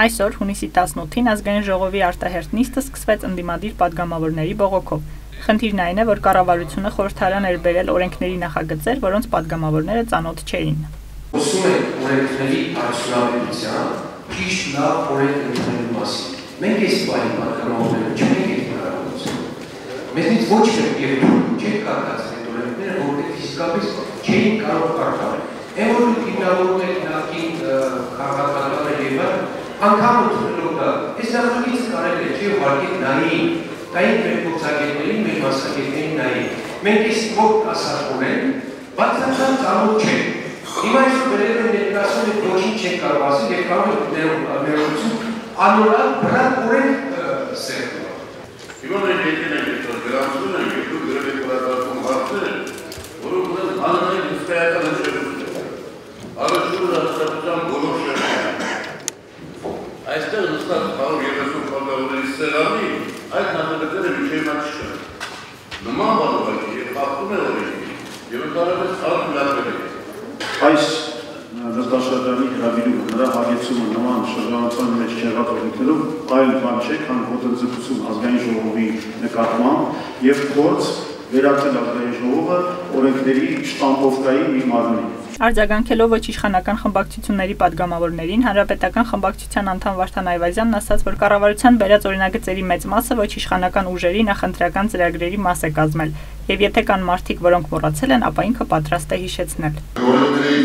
Այսօր հունիսի 18-ին ազգային ժողովի արտահերթ նիստը սկսվեց ընդդիմադիր падգամավորների բողոքով։ Խնդիրն այն է, որ կառավարությունը խորհրդարան էր բերել օրենքների նախագծեր, որոնց падգամավորները ծանոթ չէին։ Խոսում ենք օրենքների արդյունավետության, ճիշտ լավ օրենքների մասին։ Մենք այս բանի падգամավորները չենք այդ հնարավորությունը։ Մեզնից ոչ մեկ եւ չենք կարգացել այդ օրենքները, որովհետեւ ֆիզիկապես չէին կարող կարգալ։ Այն որ ինքնավորում եք նախին քաղաքականները եւ անգամ ընդունելով դա, այս նախագիծը կարելի է չէ ուղղակի նայի, կային մեր փորձագետներին, մեր մասնագետներին նայի։ Մենք այս ոք ասարկորեն, բացարձակ ծանոթ չենք։ Հիմա այսօր վերել են ներկայացնում եք ոչինչ չենք կարող ասել եւ կարող եք ներողություն անորակ բռան օրենք սերտել։ Հիմա մենք եկել ենք այստեղ գրանցում ենք եւ դուք գրել եք կառավարական հարցեր, որոնք անհնարին հսկայական հնչեցնում են։ Առաջուր հաստատության բոլոր շրջանը։ Այստեղ նստած 130 պատգամավորների սեղանի այդ նախագծերը միջև չկան։ Նման բանվարկի եւ խախտում է օրենքի եւ ընդհանրապես անդրադառնում է։ Այս նստաշրջանի հրավիրումը, նրա հագեցումը նման շրջանության մեջ չեղած օրենքներով այլ բան չէ, քան ոտնձգություն ազգային ժողովի նկատմամբ եւ փորձ վերածել ազգային ժողովը օրենքների շտամպովկայի մի մարմնի։ Արձագանքելով ոչ իշխանական խմբակցությունների падգամավորներին, հանրապետական խմբակցության անդամ Վարդան Այվազյանն ասաց, որ կառավարության բերած օրինագծերի մեծ մասը ոչ իշխանական ուժերի նախընտրական ծրագրերի մաս է կազմել, եւ եթե կան մարդիկ, որոնք մոռացել են, ապա ինքը պատրաստ է հիշեցնել։ Օրենքների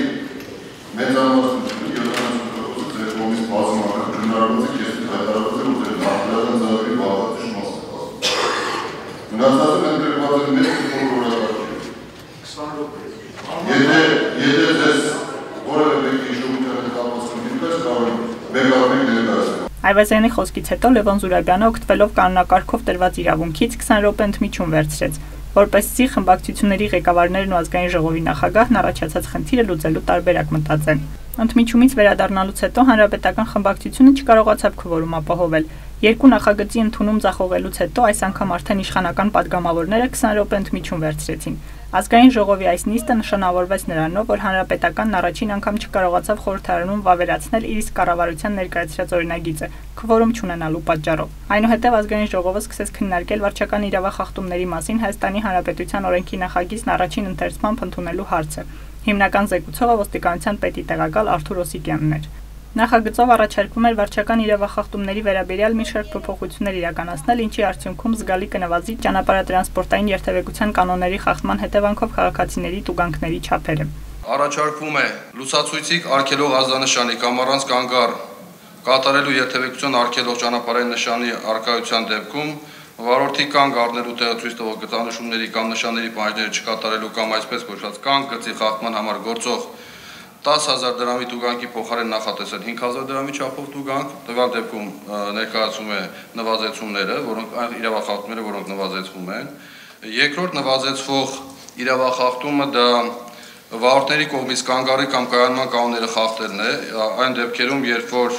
մեծամասնությունը 70%-ից բազմական քննարկումից ես հայտարարել եմ, որ նախնական ծրագրի բաղադրիչ մասը կազմել։ Մնացածը ընդգրկված է մեծ փոքրորակարգի։ 20 րոպե։ Եթե ձեզ որևէ մեկի իշխանության նկատմամբ կա, կարող մեկ առնեք ներկայացնել։ Այվազյանի խոսքից հետո Լևոն Զուրաբյանը օգտվելով կանոնակարգով տրված իրավունքից 20 րոպե ընդմիջում վերցրեց, որպեսզի խմբակցությունների ղեկավարներն ու ազգային ժողովի նախագահն առաջացած խնդիրը լուծելու տարբերակ մտածեն։ Ընդմիջումից վերադառնալուց հետո հանրապետական խմբակցությունը չկարողացավ քվորում ապահովել։ Երկու նախագծի ընդունում ձախողելուց հետո այս անգամ արդեն իշխանական падգամավորները 20 րոպե ընդմիջում վերցրեցին։ Ազգային ժողովի այս նիստը նշանավորվեց նրանով, որ հանրապետականն առաջին անգամ չկարողացավ խորհրդարանում վավերացնել իր իսկ կառավարության ներկայացրած օրինագիծը, քվորում չունենալու պատճառով։ Այնուհետև ազգային ժողովը սկսեց քննարկել վարչական իրավախախտումների մասին Հայաստանի Հանրապետության օրենքի նախագիծն առաջին ընթերցմամբ ընդունելու հարցը։ Հիմնական զեկուցողը ոստիկանության պետի տեղակալ Արթուր Օսիկյանն էր։ Նախագծով առաջարկվում էր վարչական իրավախախտումների վերաբերյալ մի շարք փոփոխություններ իրականացնել, ինչի արդյունքում զգալի կնվազի ճանապարհատրանսպորտային երթևեկության կանոնների խախտման հետևանքով քաղաքացիների տուգանքների չափերը։ Առաջարկվում է լուսացույցի արգելող ազդանշանի կամ առանց կանգառ կատարելու երթևեկություն արգելող ճանապարհային նշանի առկայության դեպքում վարորդի կանգ առնելու տեղը ցույց տվող գծանշումների կամ նշանների պահանջները չկատարելու կամ այսպես կոչված կանգ գծի խախտման համար գործող 10,000 դրամի տուգանքի փոխարեն նախատեսել 5,000 դրամի չափով տուգանք, տվյալ դեպքում ներկայացում է նվազեցումները, որոնք իրավախախտումները, որոնք նվազեցվում են։ Երկրորդ նվազեցվող իրավախախտումը դա վարորդների կողմից կանգառի կամ կայանման կանոնները խախտելն է, այն դեպքերում, երբ որ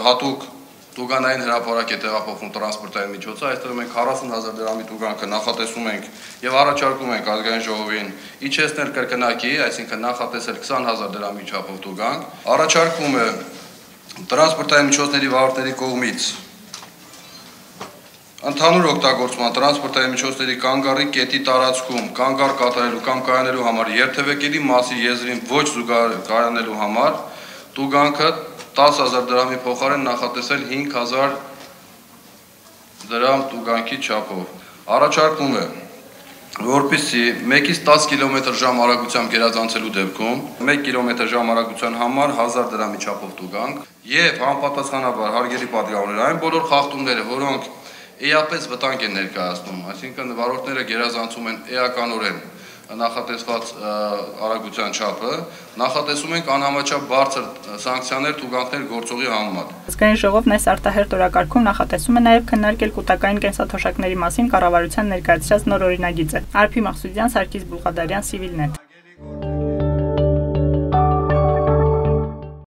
հատուկ տուգանային հրապարակ է տեղափոխվում տրանսպորտային միջոցը, այստեղ մենք 40,000 դրամի տուգանքը նախատեսում ենք եւ առաջարկում ենք ազգային ժողովին իջեցնել կրկնակի, այսինքն նախատեսել 20,000 դրամի չափով տուգանք, առաջարկվում է տրանսպորտային միջոցների վարորդների կողմից ընդհանուր օգտագործման տրանսպորտային միջոցների կանգառի կետի տարածքում կանգառ կատարելու կամ կայանելու համար երթևեկելի մասի եզրին ոչ զուգակայանելու համար տուգանքը 10,000 դրամի փոխարեն նախատեսել 5,000 դրամ տուգանքի չափով։ Առաջարկվում է, որպեսզի 1-ից 10 կմ/ժ արագությամբ գերազանցելու դեպքում 1 կմ/ժ արագության համար 1000 դրամի չափով տուգանք եւ համապատասխանաբար հարգելի պատգամավորներ, այն բոլոր խախտումները, որոնք էապես վտանգ են ներկայացնում, այսինքն վարորդները գերազանցում են էականորեն նախատեսված արագության չափը, նախատեսում ենք անհամաչափ բարձր սանկցիաներ տուգանքներ գործողի համեմատ։ Ազգային ժողովն այս արտահերթ օրակարգում նախատեսում է նաև քննարկել կուտակային կենսաթոշակների մասին կառավարության ներկայացրած նոր օրինագիծը։ Արփի Մաղսուդյան, Սարգիս Բուլղադարյան, Civilnet։